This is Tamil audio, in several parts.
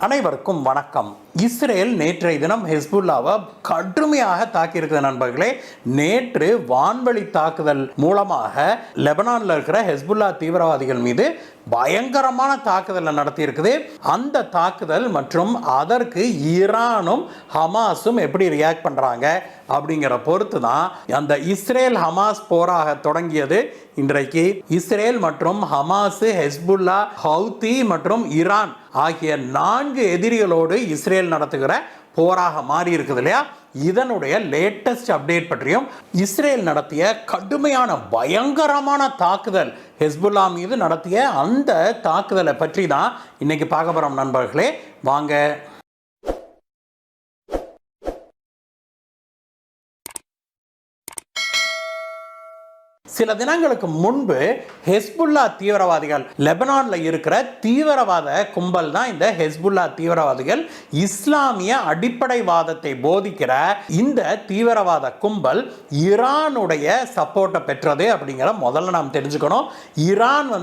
அனைவருக்கும் வணக்கம். இஸ்ரேல் நேற்றைய தினம் ஹெஸ்புல்லாவை கடுமையாக தாக்கியிருக்கிறது நண்பர்களே. நேற்று வான்வழி தாக்குதல் மூலமாக லெபனானில் இருக்கிற ஹெஸ்புல்லா தீவிரவாதிகள் மீது பயங்கரமான தாக்குதலை நடத்தியிருக்குது. அந்த தாக்குதல் மற்றும் அதற்கு ஈரானும் ஹமாஸும் எப்படி ரியாக்ட் பண்ணுறாங்க அப்படிங்கிற பொறுத்து தான் அந்த இஸ்ரேல் ஹமாஸ் போராக தொடங்கியது. இன்றைக்கு இஸ்ரேல் மற்றும் ஹமாஸ், ஹெஸ்புல்லா, ஹவுதி மற்றும் ஈரான் ஆகிய 4 எதிரிகளோடு இஸ்ரேல் நடத்துகிற போராக மாறி இருக்குது இல்லையா. இதனுடைய லேட்டஸ்ட் அப்டேட் பற்றியும் இஸ்ரேல் நடத்திய கடுமையான பயங்கரமான தாக்குதல், ஹெஸ்புல்லா மீது நடத்திய அந்த தாக்குதலை பற்றி தான் இன்னைக்கு பார்க்க போறோம் நண்பர்களே. வாங்க. சில தினங்களுக்கு முன்பு ஹெஸ்புல்லா தீவிரவாதிகள், லெபனானில் இருக்கிற தீவிரவாத கும்பல் தான் இந்த ஹெஸ்புல்லா தீவிரவாதிகள். இஸ்லாமிய அடிப்படைவாதத்தை போதிக்கிற இந்த தீவிரவாத கும்பல் ஈரானுடைய சப்போர்ட்டை பெற்றது அப்படிங்கிற முதல்ல நாம் தெரிஞ்சுக்கணும். ஈரான்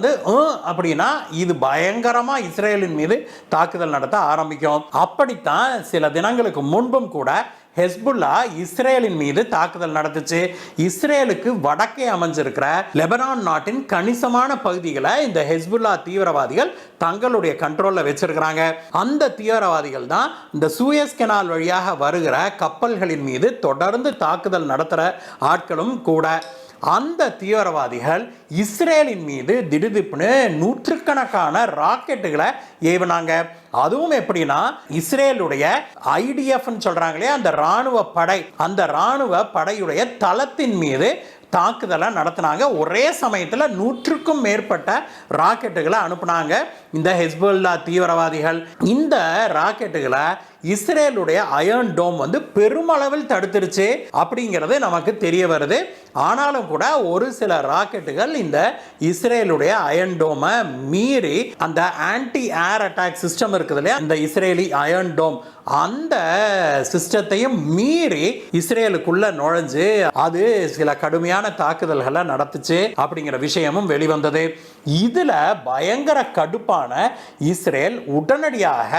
அப்படின்னா இது பயங்கரமா இஸ்ரேலின் மீது தாக்குதல் நடத்த ஆரம்பிக்கும். அப்படித்தான் சில தினங்களுக்கு முன்பும் கூட ஹெஸ்புல்லா இஸ்ரேலின் மீது தாக்குதல் நடத்துச்சு. இஸ்ரேலுக்கு வடக்கே அமைஞ்சிருக்கிற லெபனான் நாட்டின் கணிசமான பகுதிகளை இந்த ஹெஸ்புல்லா தீவிரவாதிகள் தங்களுடைய கண்ட்ரோல்ல வச்சிருக்கிறாங்க. அந்த தீவிரவாதிகள் தான் இந்த சூயஸ் கெனால் வழியாக வருகிற கப்பல்களின் மீது தொடர்ந்து தாக்குதல் நடத்துகிற ஆட்களும் கூட. அந்த தீவிரவாதிகள் இஸ்ரேலின் மீது திடுதிப்புன்னு நூற்றுக்கணக்கான ராக்கெட்டுகளை ஏவினாங்க. அதுவும் எப்படின்னா, இஸ்ரேலுடைய IDF சொல்றாங்களே அந்த ராணுவ படை, அந்த ராணுவ படையுடைய தளத்தின் மீது தாக்குதலை நடத்தினாங்க. ஒரே சமயத்தில் 100க்கும் மேற்பட்ட ராக்கெட்டுகளை அனுப்புனாங்க இந்த ஹெஸ்புல்லா தீவிரவாதிகள். இந்த ராக்கெட்டுகளை இஸ்ரேலுடைய அயர்ன் டோம் பெருமளவில் தடுத்துருச்சு அப்படிங்கிறது நமக்கு தெரிய வருது. ஆனாலும் கூட ஒரு சில ராக்கெட்டுகள் இந்த இஸ்ரேலுடைய அயர்ன் டோமை மீறி, அந்த ஆன்டி ஏர் அட்டாக் சிஸ்டம் இருக்குது இல்லையா, இந்த இஸ்ரேலி அயர்ன் டோம், அந்த சிஸ்டத்தையும் மீறி இஸ்ரேலுக்குள்ள நுழைஞ்சு அது சில கடுமையான தாக்குதல்களை நடத்துச்சு அப்படிங்கிற விஷயமும் வெளிவந்தது. இதுல பயங்கர கடுப்பான இஸ்ரேல் உடனடியாக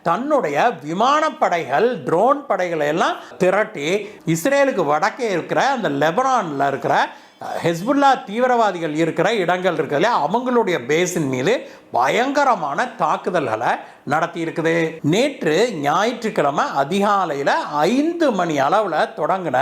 தன்னுடைய விமானப்படைகள், ட்ரோன் படைகளை எல்லாம் திரட்டி இஸ்ரேலுக்கு வடக்கே இருக்கிற அந்த லெபனான்ல இருக்கிற ஹெஸ்புல்லா தீவிரவாதிகள் இருக்கிற இடங்கள் இருக்குல்ல, அவங்களுடைய பேஸின் மீது பயங்கரமான தாக்குதல்களை நடத்தி இருக்குது. நேற்று ஞாயிற்றுக்கிழமை அதிகாலையில் 5 மணி அளவில் தொடங்கின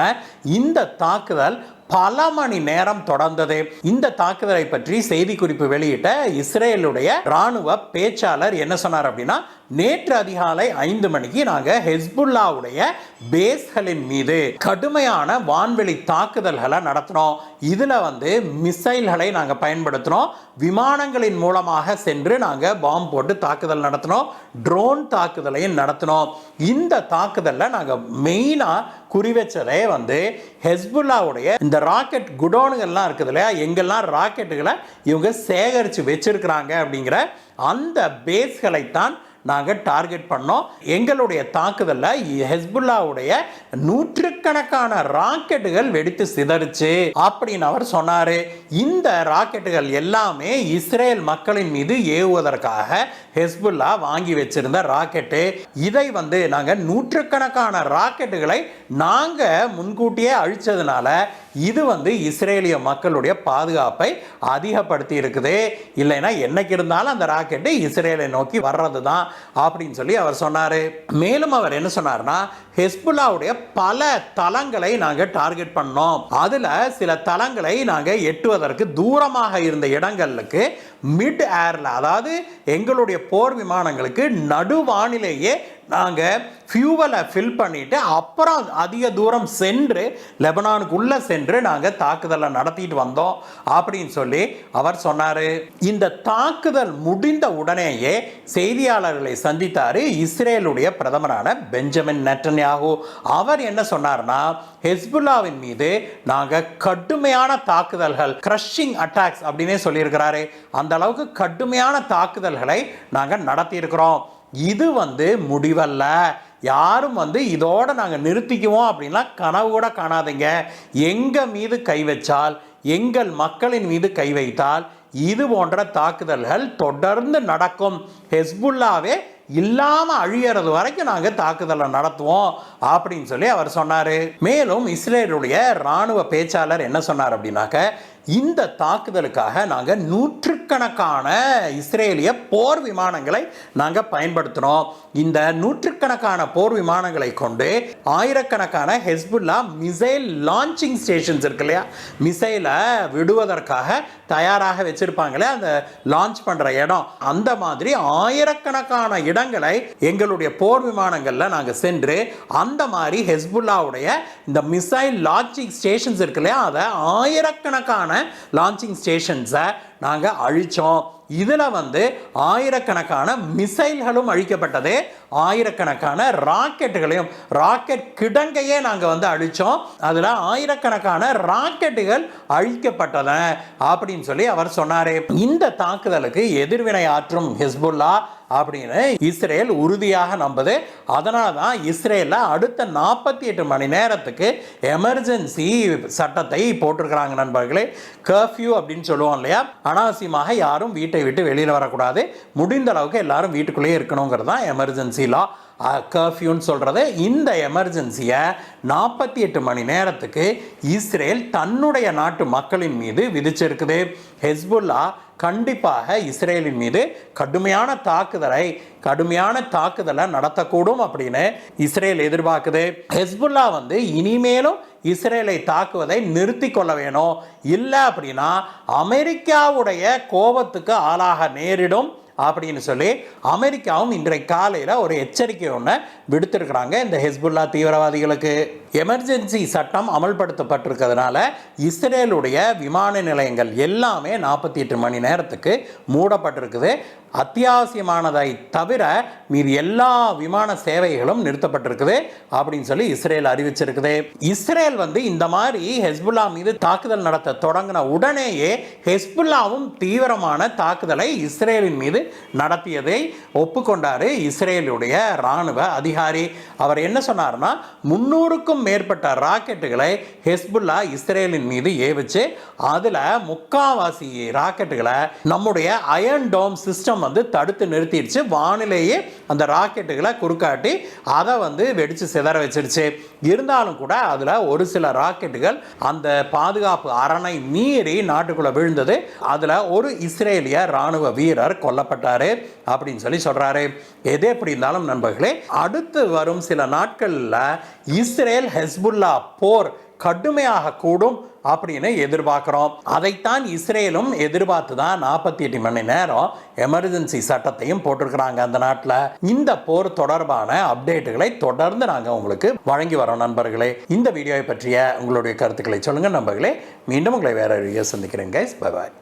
இந்த தாக்குதல் பல மணி நேரம் தொடர்ந்தது. இந்த தாக்குதலை பற்றி செய்தி குறிப்பு வெளியிட்ட இஸ்ரேலுடைய ராணுவ பேச்சாளர் என்ன சொன்னார் அப்படின்னா, நேற்று அதிகாலை 5 மணிக்கு நாங்கள் ஹெஸ்புல்லாவுடைய பேஸ்களின் மீது கடுமையான வான்வெளி தாக்குதல்களை நடத்தினோம். இதில் மிசைல்களை நாங்கள் பயன்படுத்தினோம், விமானங்களின் மூலமாக சென்று நாங்கள் பாம்பு போட்டு தாக்குதல் நடத்தினோம், ட்ரோன் தாக்குதலையும் நடத்தினோம். இந்த தாக்குதலில் நாங்கள் மெயினாக குறிவச்சதே ஹெஸ்புல்லாவுடைய இந்த ராக்கெட் குடோனுகள்லாம் இருக்குது இல்லையா, எங்கெல்லாம் ராக்கெட்டுகளை இவங்க சேகரித்து வச்சிருக்கிறாங்க அப்படிங்கிற அந்த பேஸ்களைத்தான் நாங்கள் டார்கெட் பண்ணோம். எங்களுடைய தாக்குதலில் ஹெஸ்புல்லாவுடைய நூற்றுக்கணக்கான ராக்கெட்டுகள் வெடித்து சிதறிச்சு அப்படின்னு அவர் சொன்னார். இந்த ராக்கெட்டுகள் எல்லாமே இஸ்ரேல் மக்களின் மீது ஏவுவதற்காக ஹெஸ்புல்லா வாங்கி வச்சிருந்த ராக்கெட்டு. இதை நாங்கள் நூற்றுக்கணக்கான ராக்கெட்டுகளை நாங்கள் முன்கூட்டியே அழிச்சதுனால இது இஸ்ரேலிய மக்களுடைய பாதுகாப்பை அதிகப்படுத்தி இருக்குது. இல்லைன்னா என்னைக்கு இருந்தாலும் அந்த ராக்கெட்டு இஸ்ரேலை நோக்கி வர்றது தான் அப்படின்னு சொல்லி அவர் சொன்னார். மேலும் அவர் என்ன சொன்னார்னா, ஹெஸ்புல்லாவுடைய பல தளங்களை நாங்கள் டார்கெட் பண்ணோம். அதில் சில தளங்களை நாங்கள் எட்டுவதற்கு தூரமாக இருந்த இடங்களுக்கு மிட் ஏர்ல, அதாவது எங்களுடைய போர் விமானங்களுக்கு நடுவானிலேயே நாங்கள் ஃபியூவலை ஃபில் பண்ணிட்டு அப்புறம் அதிக தூரம் சென்று லெபனானுக்குள்ள சென்று நாங்கள் தாக்குதலை நடத்திட்டு வந்தோம் அப்படின்னு சொல்லி அவர் சொன்னார். இந்த தாக்குதல் முடிந்த உடனேயே செய்தியாளர்களை சந்தித்தார் இஸ்ரேலுடைய பிரதமரான பெஞ்சமின் நெட்டன்யாகு. அவர் என்ன சொன்னார்னா, ஹெஸ்புல்லாவின் மீது நாங்கள் கடுமையான தாக்குதல்கள், கிரஷிங் அட்டாக்ஸ் அப்படின்னே சொல்லியிருக்கிறாரு. அந்த அளவுக்கு கடுமையான தாக்குதல்களை நாங்கள் நடத்தியிருக்கிறோம். இது முடிவல்ல, யாரும் இதோட நாங்கள் நிறுத்திக்குவோம் அப்படின்லாம் கனவு கூட காணாதீங்க. எங்கள் மீது கை வச்சால், எங்கள் மக்களின் மீது கை வைத்தால் இது போன்ற தாக்குதல்கள் தொடர்ந்து நடக்கும். ஹெஸ்புல்லாவே இல்லாமல் அழியறது வரைக்கும் நாங்கள் தாக்குதலை நடத்துவோம் அப்படின்னு சொல்லி அவர் சொன்னார். மேலும் இஸ்ரேலுடைய இராணுவ பேச்சாளர் என்ன சொன்னார் அப்படின்னாக்க, இந்த தாக்குதலுக்காக நாங்கள் நூற்றுக்கணக்கான இஸ்ரேலிய போர் விமானங்களை நாங்கள் பயன்படுத்தினோம். இந்த நூற்றுக்கணக்கான போர் விமானங்களை கொண்டு ஆயிரக்கணக்கான ஹெஸ்புல்லா மிசைல் லான்ச்சிங் ஸ்டேஷன்ஸ் இருக்கு இல்லையா, மிசைலை விடுவதற்காக தயாராக வச்சிருப்பாங்களே அந்த லான்ச் பண்ற இடம், அந்த மாதிரி ஆயிரக்கணக்கான இடங்களை எங்களுடைய போர் விமானங்கள்ல நாங்கள் சென்று அந்த மாதிரி ஹெஸ்புல்லாவுடைய இந்த மிசைல் லான்ச்சிங் ஸ்டேஷன்ஸ் இருக்கு இல்லையா, அதை ஆயிரக்கணக்கான லான்ச்சிங் ஸ்டேஷன்ஸை நாங்கள் அழிச்சோம். இதில் ஆயிரக்கணக்கான மிசைல்களும் அழிக்கப்பட்டது, ஆயிரக்கணக்கான ராக்கெட்டுகளையும், ராக்கெட் கிடங்கையே நாங்கள் அழிச்சோம். அதில் ஆயிரக்கணக்கான ராக்கெட்டுகள் அழிக்கப்பட்டன அப்படின்னு சொல்லி அவர் சொன்னார். இந்த தாக்குதலுக்கு எதிர்வினை ஆற்றும் ஹெஸ்புல்லா அப்படின்னு இஸ்ரேல் உறுதியாக நம்புது. அதனால தான் இஸ்ரேலில் அடுத்த 48 மணி நேரத்துக்கு எமர்ஜென்சி சட்டத்தை போட்டிருக்கிறாங்க நண்பர்களே. கர்ஃப்யூ அப்படின்னு சொல்லுவோம் இல்லையா, அனாவசியமாக யாரும் வீட்டை விட்டு வெளியில் வரக்கூடாது, முடிந்த அளவுக்கு எல்லாரும் வீட்டுக்குள்ளேயே இருக்கணுங்கிறது தான் எமர்ஜென்சி லா. கர்ஃப்யூன்னு சொல்கிறது. இந்த எமர்ஜென்சியை 48 மணி நேரத்துக்கு இஸ்ரேல் தன்னுடைய நாட்டு மக்களின் மீது விதிச்சிருக்குது. ஹெஸ்புல்லா கண்டிப்பாக இஸ்ரேலின் மீது கடுமையான தாக்குதலை நடத்தக்கூடும் அப்படின்னு இஸ்ரேல் எதிர்பார்க்குது. ஹெஸ்புல்லா இனிமேலும் இஸ்ரேலை தாக்குவதை நிறுத்தி கொள்ள வேணும், இல்லை அப்படின்னா அமெரிக்காவுடைய கோபத்துக்கு ஆளாக நேரிடும் அப்படின்னு சொல்லி அமெரிக்காவும் இன்றைய காலையில் ஒரு எச்சரிக்கை ஒன்று விடுத்திருக்கிறாங்க இந்த ஹெஸ்புல்லா தீவிரவாதிகளுக்கு. எமர்ஜென்சி சட்டம் அமல்படுத்தப்பட்டிருக்கிறதுனால இஸ்ரேலுடைய விமான நிலையங்கள் எல்லாமே 48 மணி நேரத்துக்கு மூடப்பட்டிருக்குது. அத்தியாவசியமானதை தவிர மீது எல்லா விமான சேவைகளும் நிறுத்தப்பட்டிருக்குது அப்படின்னு சொல்லி இஸ்ரேல் அறிவிச்சிருக்குது. இஸ்ரேல் இந்த மாதிரி ஹெஸ்புல்லா மீது தாக்குதல் நடத்த தொடங்கின உடனேயே ஹெஸ்புல்லாவும் தீவிரமான தாக்குதலை இஸ்ரேலின் மீது நடத்தியதை ஒப்புக்கொண்டாரு இஸ்ரேலுடைய இராணுவ அதிகாரி. அவர் என்ன சொன்னார்னா, 300க்கும் மேற்பட்ட ராக்கெட்டுகளை ஹெஸ்புல்லா இஸ்ரேலின் மீது ஏவிச்சு அதில் 3/4 ராக்கெட்டுகளை நம்முடைய அயர்ன் டோம் சிஸ்டம் தடுத்து நிறுத்திடுச்சு. வானிலேயே அந்த ராக்கெட்டுகளை குறுக்காட்டி அதை வெடிச்சு சிதற வச்சிருச்சு. இருந்தாலும் கூட அதில் ஒரு சில ராக்கெட்டுகள் அந்த பாதுகாப்பு அரணை மீறி நாட்டுக்குள்ள விழுந்தது. அதில் ஒரு இஸ்ரேலிய ராணுவ வீரர் கொல்லப்பட்டாரு அப்படின்னு சொல்லி சொல்றாரு. எது எப்படி இருந்தாலும் நண்பர்களே, அடுத்து வரும் சில நாட்களில் இஸ்ரேல் ஹெஸ்புல்லா போர் கடுமையாக கூடும் அப்படின்னு எதிர்பார்க்கிறோம். அதைத்தான் இஸ்ரேலும் எதிர்பார்த்து தான் 48 மணி நேரம் எமர்ஜென்சி சட்டத்தையும் போட்டிருக்கிறாங்க அந்த நாட்டில். இந்த போர் தொடர்பான அப்டேட்டுகளை தொடர்ந்து நாங்கள் உங்களுக்கு வழங்கி வரோம் நண்பர்களே. இந்த வீடியோவை பற்றிய உங்களுடைய கருத்துக்களை சொல்லுங்க நண்பர்களே. மீண்டும் உங்களை வேற வீடியோ சந்திக்கிறேன் கைஸ். Bye bye.